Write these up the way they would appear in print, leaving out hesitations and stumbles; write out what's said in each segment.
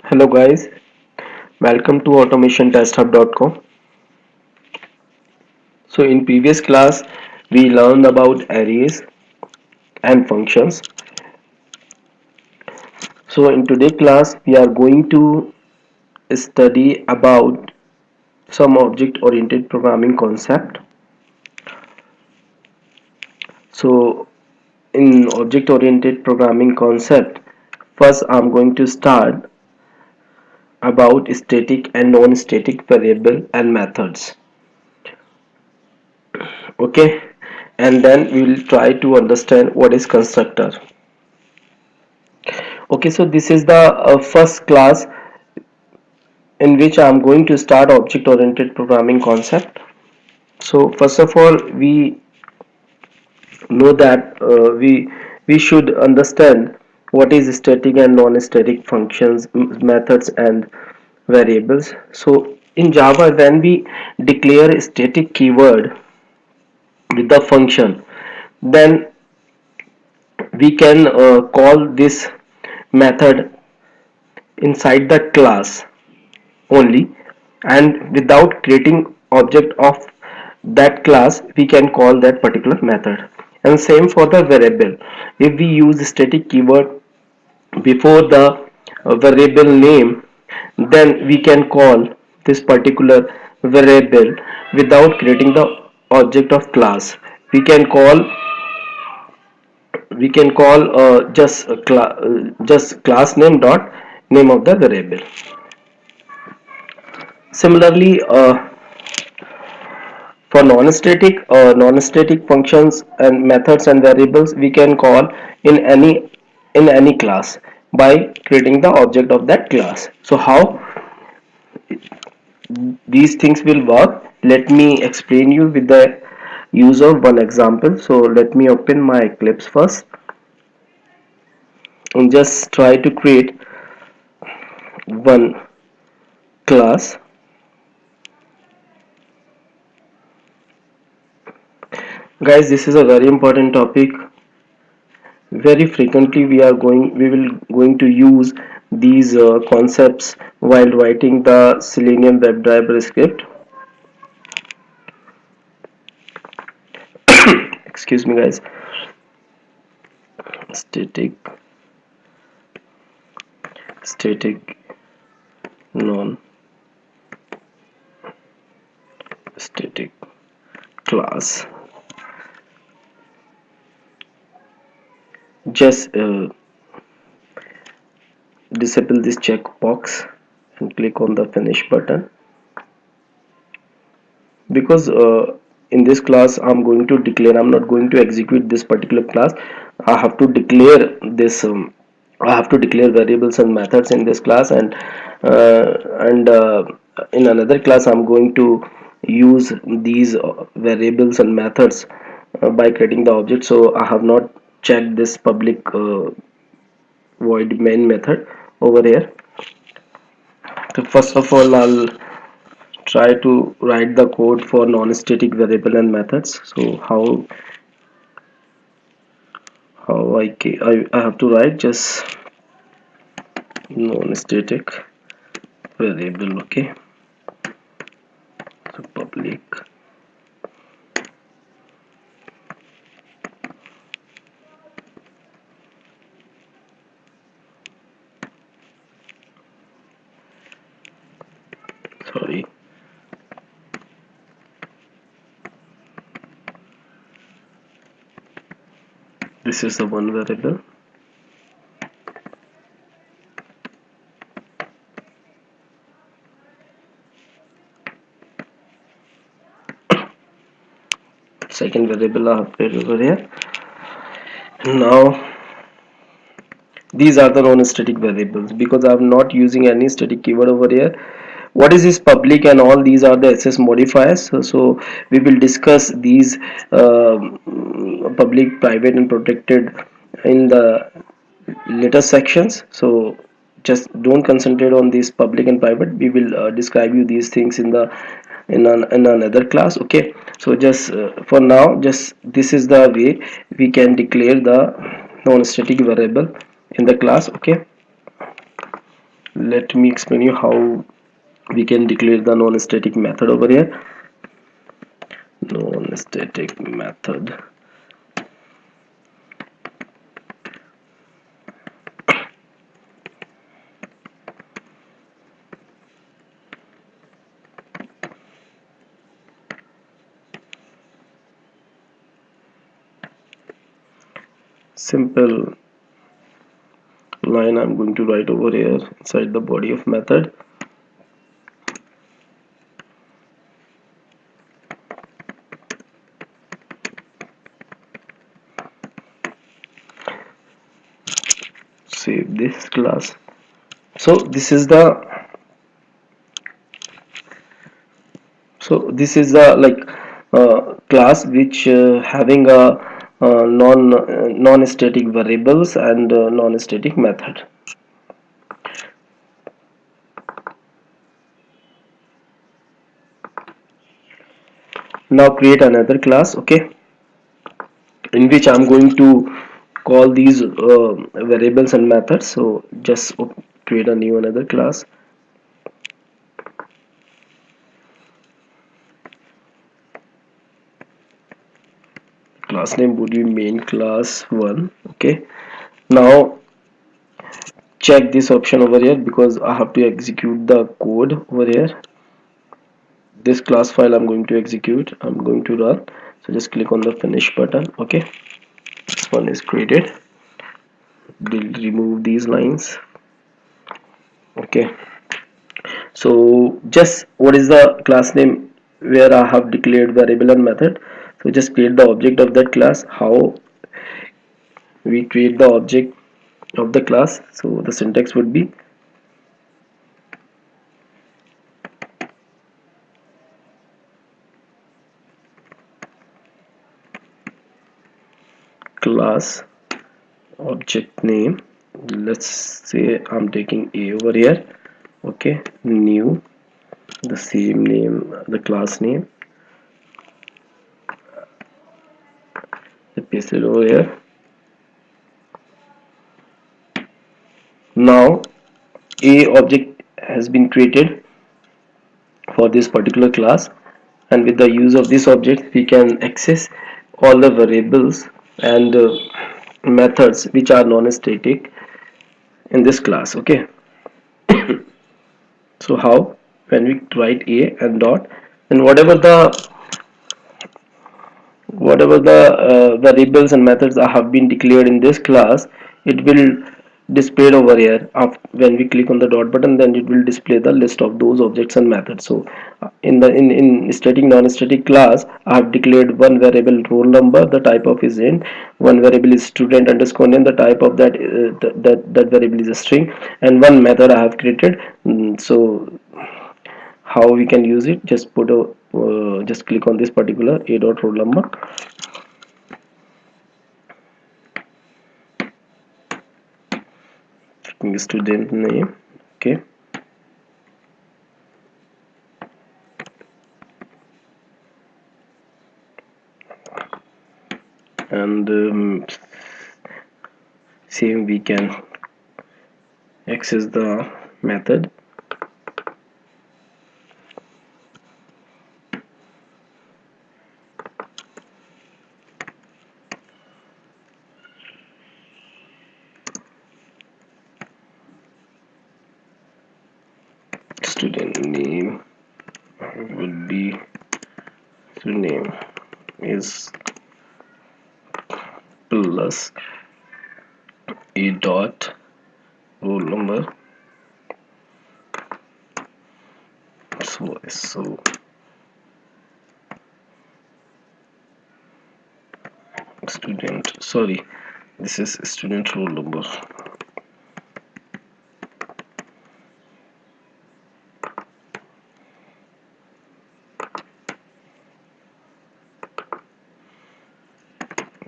Hello guys, welcome to automationtesthub.com. So in previous class we learned about arrays and functions. So in today's class we are going to study about some object oriented programming concept. So in object oriented programming concept, first I'm going to start about static and non-static variable and methods. Okay, and then we will try to understand what is constructor. Okay, so this is the first class in which I am going to start object oriented programming concept. So first of all we know that we should understand what is static and non-static functions, methods and variables. So in Java, when we declare a static keyword with the function, then we can call this method inside the class only, and without creating object of that class we can call that particular method. And same for the variable. If we use static keyword before the variable name, then we can call this particular variable without creating the object of class. We can call just class name dot name of the variable. Similarly, for non-static functions and methods and variables, we can call in any class by creating the object of that class. So how these things will work? Let me explain you with the use of one example. So let me open my Eclipse first and just try to create one class. Guys, this is a very important topic. Very frequently we will going to use these concepts while writing the Selenium WebDriver script. Excuse me guys. Static non static class. Just disable this checkbox and click on the finish button, because in this class I'm not going to execute this particular class. I have to declare this I have to declare variables and methods in this class, and in another class I'm going to use these variables and methods by creating the object. So I have not checked this public void main method over here. So first of all I'll try to write the code for non-static variable and methods. So how I have to write just non-static variable. Okay, so public sorry this is the one variable. Second variable I have created over here. Now these are the non-static variables because I'm not using any static keyword over here. What is this public and all these are the access modifiers. So we will discuss these public, private and protected in the later sections. So just don't concentrate on this public and private. We will describe you these things in another class. Okay, so just for now, just this is the way we can declare the non-static variable in the class. Okay, let me explain you how we can declare the non-static method over here. Non-static method. Simple line I'm going to write over here inside the body of method. Save this class. So this is the class which having a non-static variables and non-static method. Now create another class, okay, in which I'm going to call these variables and methods. So just create a new another class. Class name would be main class 1. Okay, now check this option over here because I have to execute the code over here. This class file I'm going to execute, I'm going to run. So just click on the finish button. Okay, this one is created. We'll remove these lines. Okay, so just what is the class name where I have declared variable and method. So just create the object of that class. How we create the object of the class? So the syntax would be class object name. Let's say I'm taking a over here. Okay, new, the same name, the class name, I paste it over here. Now a object has been created for this particular class, and with the use of this object we can access all the variables and methods which are non-static in this class. Okay, so how? When we write a and dot, and whatever the variables and methods that have been declared in this class, it will display over here. When we click on the dot button, then it will display the list of those objects and methods. So in static non-static class, I have declared one variable roll number, the type of is int, one variable is student underscore name, the type of that variable is a string, and one method I have created. So how we can use it? Just put a just click on this particular a dot roll number. Student name. Okay, and same we can access the method. Student name would be, student name is plus a dot roll number. So student, sorry, this is student roll number.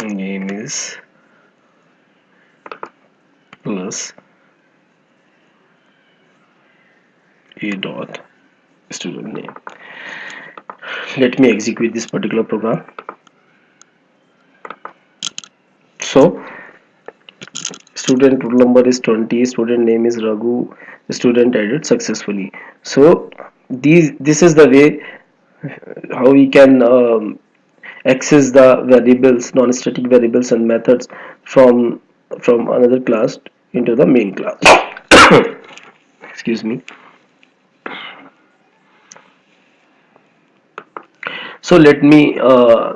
Name is plus a dot student name. Let me execute this particular program. student roll number is 20, student name is Raghu, student added successfully. So this is the way how we can access the variables, non-static variables and methods from another class into the main class. Excuse me. So let me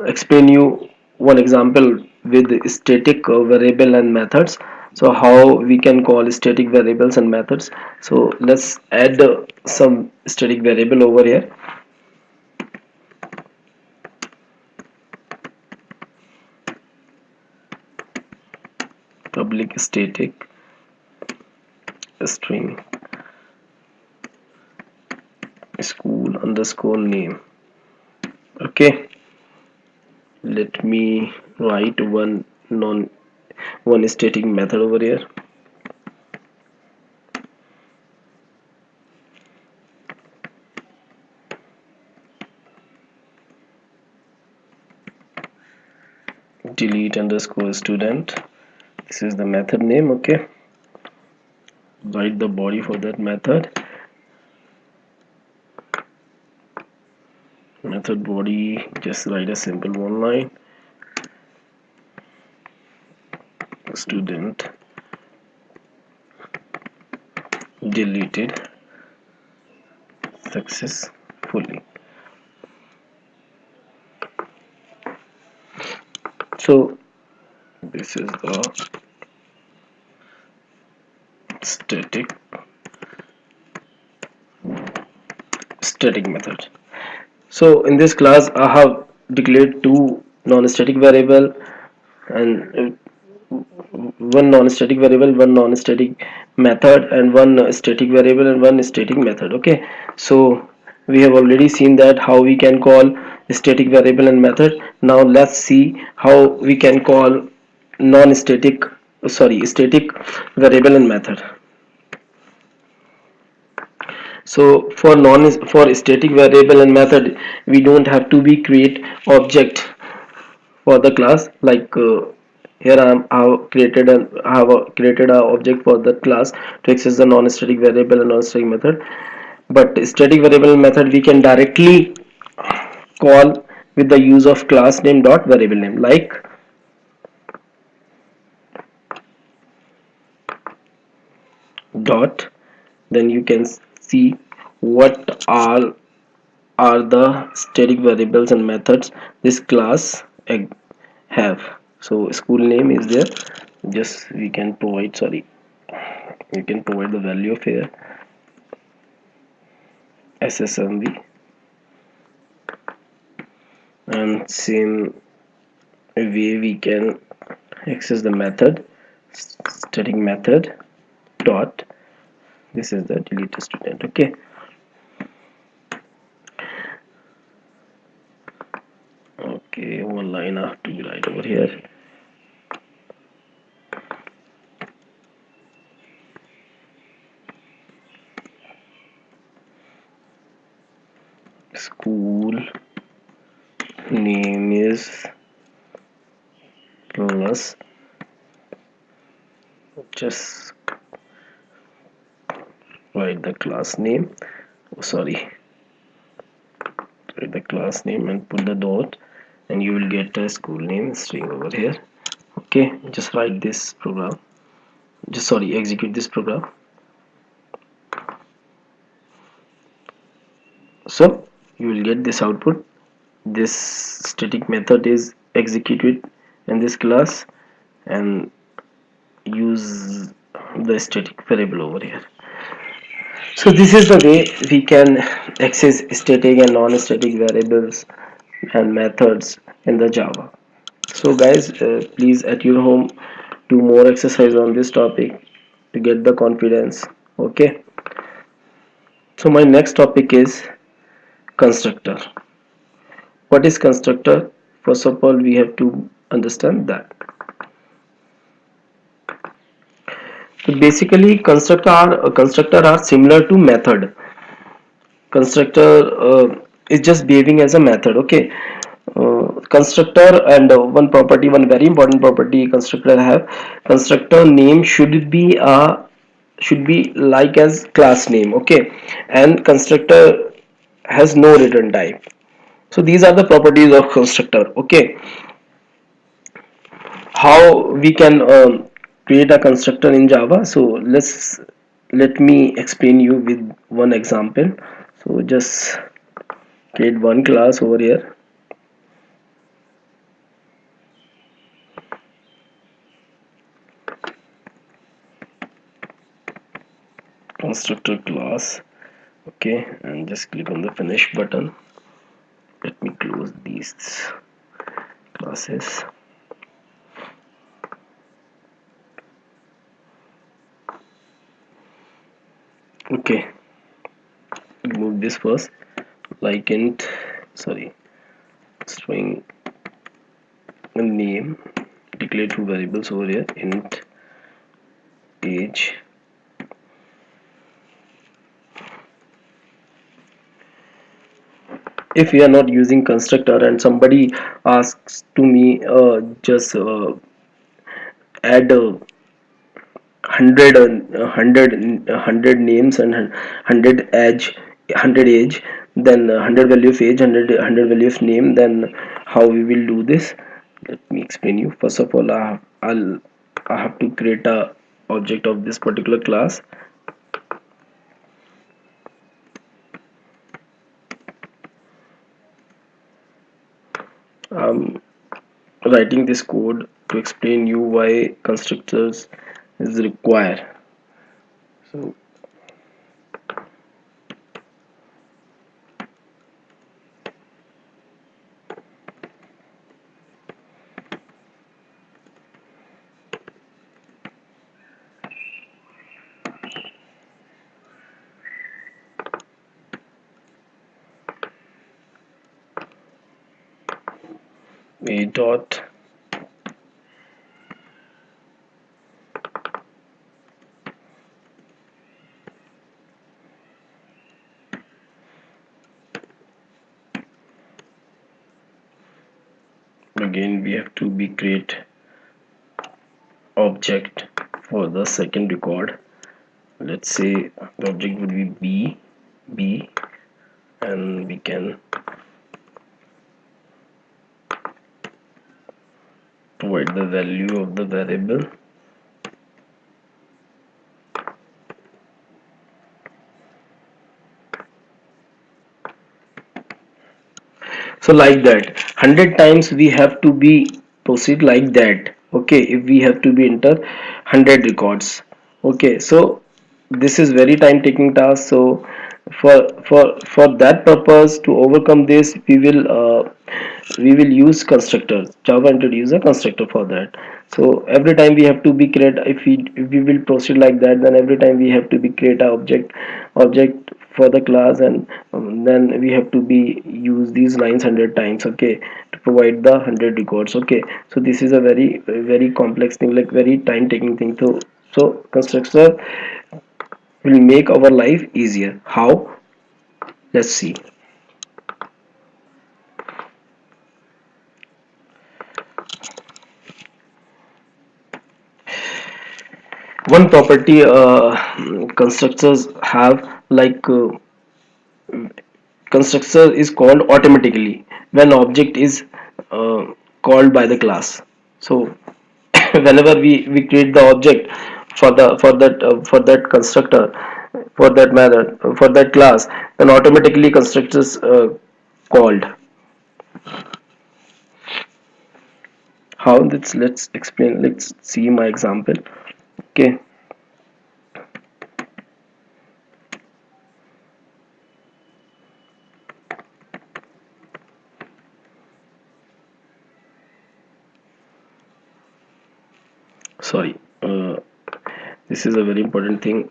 explain you one example with static variable and methods. So how we can call static variables and methods. So let's add some static variable over here. Public static string school underscore name. Okay, let me write one static method over here. Delete underscore student. This is the method name. Okay, write the body for that method. Method body, just write a simple one line. Student deleted successfully. So this is the static method. So in this class I have declared two non-static variable and one non-static variable, one non-static method, and one static variable and one static method. Okay, so we have already seen that how we can call static variable and method. Now let's see how we can call non-static static variable and method. So for static variable and method, we don't have to be create object for the class. Like here I have created a object for the class to access the non-static variable and non-static method. But static variable method we can directly call with the use of class name dot variable name, like dot. Then you can see what are the static variables and methods this class have. So school name is there, just we can provide we can provide the value of here ssmv, and same way we can access the method static method dot, this is the delete student. Okay, okay, one line I have to be right over here. School name is plus, just write the class name, write the class name and put the dot, and you will get a school name string over here. Okay, just write this program, execute this program. So you will get this output. This static method is executed in this class and use the static variable over here. So this is the way we can access static and non-static variables and methods in the Java. So guys, please at your home do more exercise on this topic to get the confidence. Okay, so my next topic is constructor. What is constructor? First of all, we have to understand that. So basically constructor are similar to method. Constructor is just behaving as a method. Okay, Constructor and one property, one very important property constructor have. Constructor name should be like as class name, okay, and constructor has no return type. So these are the properties of constructor. Okay, how we can create a constructor in Java? So let me explain you with one example. So just create one class over here, constructor class. Okay, and just click on the finish button. Let me close these classes. Okay, remove this first, like int, sorry, string name, declare two variables over here, int age. If we are not using constructor and somebody asks to me, just add 100 names and 100 age, then 100 value of age, 100 value of name, then how we will do this? Let me explain you. First of all, I have to create a object of this particular class. I'm writing this code to explain you why constructors is required. So a dot again we have to be create object for the second record. Let's say the object would be b, and we can provide the value of the variable. So like that 100 times we have to be proceed like that. Okay, if we have to be enter 100 records. Okay, so this is very time taking task. So for that purpose, to overcome this, we will use constructors. Java introduce a constructor for that. So every time we have to be create, if we will proceed like that, then every time we have to be create a object for the class, and then we have to be use these lines 100 times, okay, to provide the 100 records. Okay, so this is a very complex thing, like very time taking thing. So constructor will make our life easier. How? Let's see. One property constructors have, like constructor is called automatically when object is uh, called by the class. So whenever we create the object for that constructor, for that method, for that class, then automatically constructors called. How? Let's explain. Let's see my example. Okay, sorry, this is a very important thing.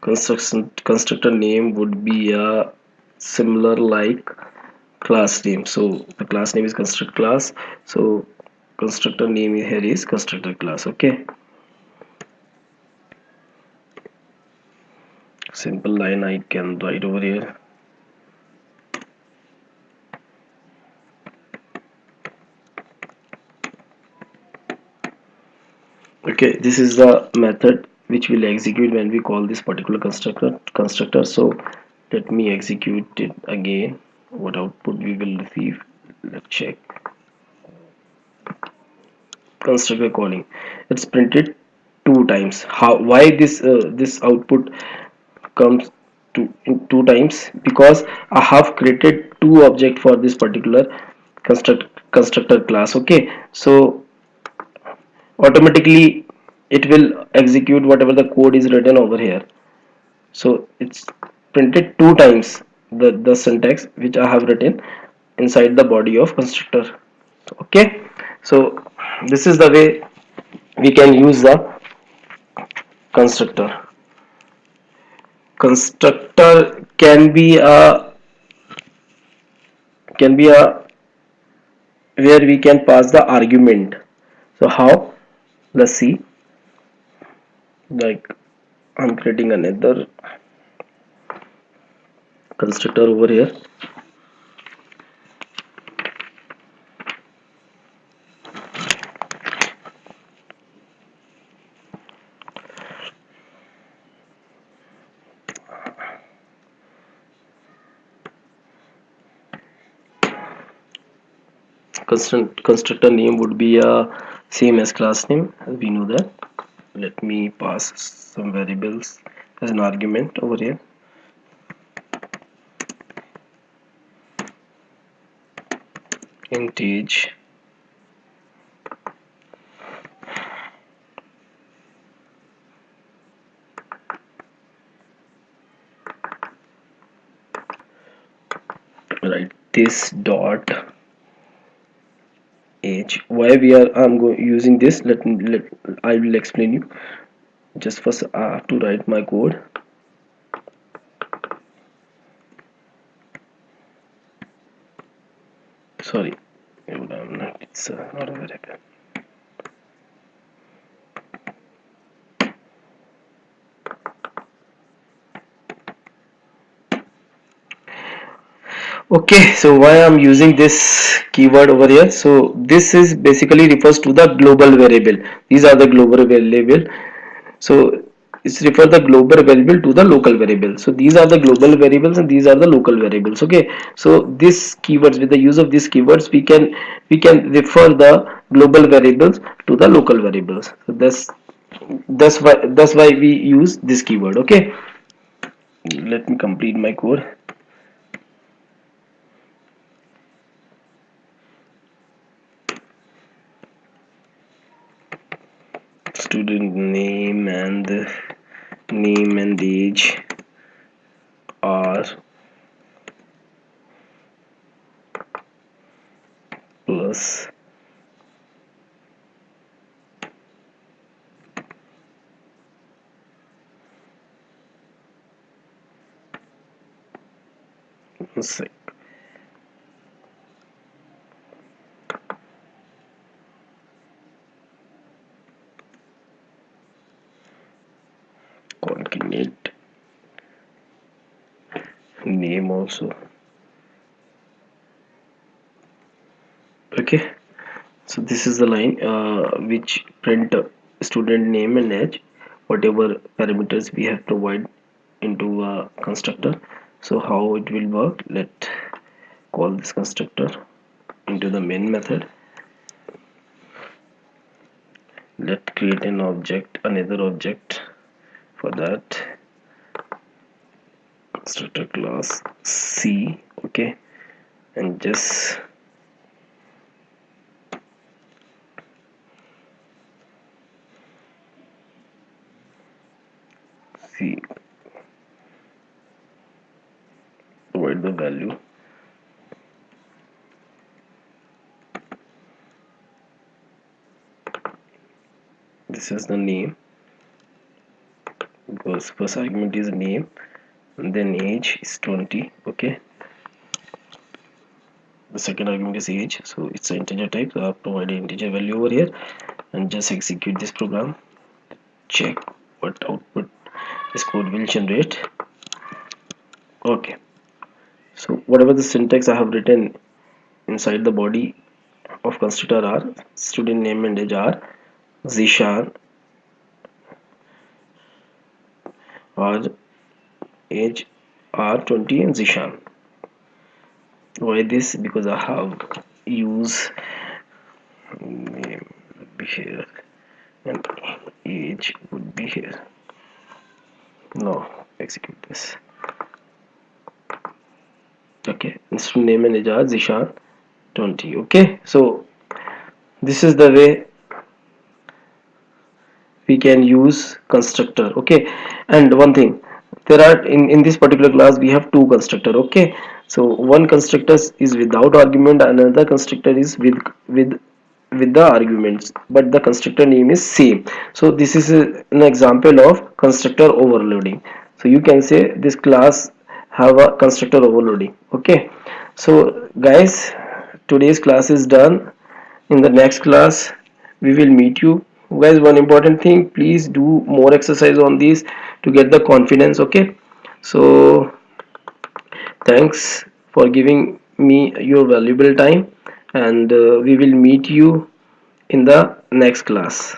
Constructor name would be a similar like class name. So the class name is construct class. So constructor name here is constructor class. Okay, simple line I can write over here. Okay, this is the method which will execute when we call this particular constructor. So let me execute it again. What output we will receive? Let's check. Constructor calling, it's printed two times. How, why this output comes in two times? Because I have created two objects for this particular constructor class. Okay, so automatically it will execute whatever the code is written over here. So it's printed two times the syntax which I have written inside the body of constructor. Okay, so this is the way we can use the constructor. Constructor can be a where we can pass the argument. So how? Let's see. Like, I'm creating another constructor over here. Constructor name would be a same as class name, as we know that. Let me pass some variables as an argument over here. Int age, right, this dot age. Why we are I'm going using this, let I will explain you. Just first I have to write my code. Sorry, it's not a variable. Okay, so why I'm using this keyword over here? So this is basically refers to the global variable. These are the global variable. So it's refer the global variable to the local variable. So these are the global variables and these are the local variables. Okay, so this keywords, with the use of these keywords, we can refer the global variables to the local variables. So that's why we use this keyword. Okay, let me complete my code. Student name and age are plus sec. Concatenate name also. Okay, so this is the line which print student name and age, whatever parameters we have provided into a constructor. So how it will work? Let call this constructor into the main method. Let create an object, another object for that. Constructor class C. Okay, and just C, provide the value. This is the name, because first argument is name and then age is 20. Okay, the second argument is age, so it's an integer type, so I've provided integer value over here and just execute this program. Check what output this code will generate. Okay, so whatever the syntax I have written inside the body of constructor are student name and age are Zishan, Our age are 20 and Zishan. Why this? Because I have use name would be here and age would be here. No, execute this. Okay, instead name and age are Zishan 20. Okay, so this is the way we can use constructor. Okay, and one thing, there are in this particular class we have two constructor. Okay, so one constructor is without argument, another constructor is with the arguments, but the constructor name is same. So this is an example of constructor overloading. So you can say this class have a constructor overloading. Okay, so guys, today's class is done. In the next class we will meet you guys. One important thing, please do more exercise on these to get the confidence. Okay, so thanks for giving me your valuable time, and we will meet you in the next class.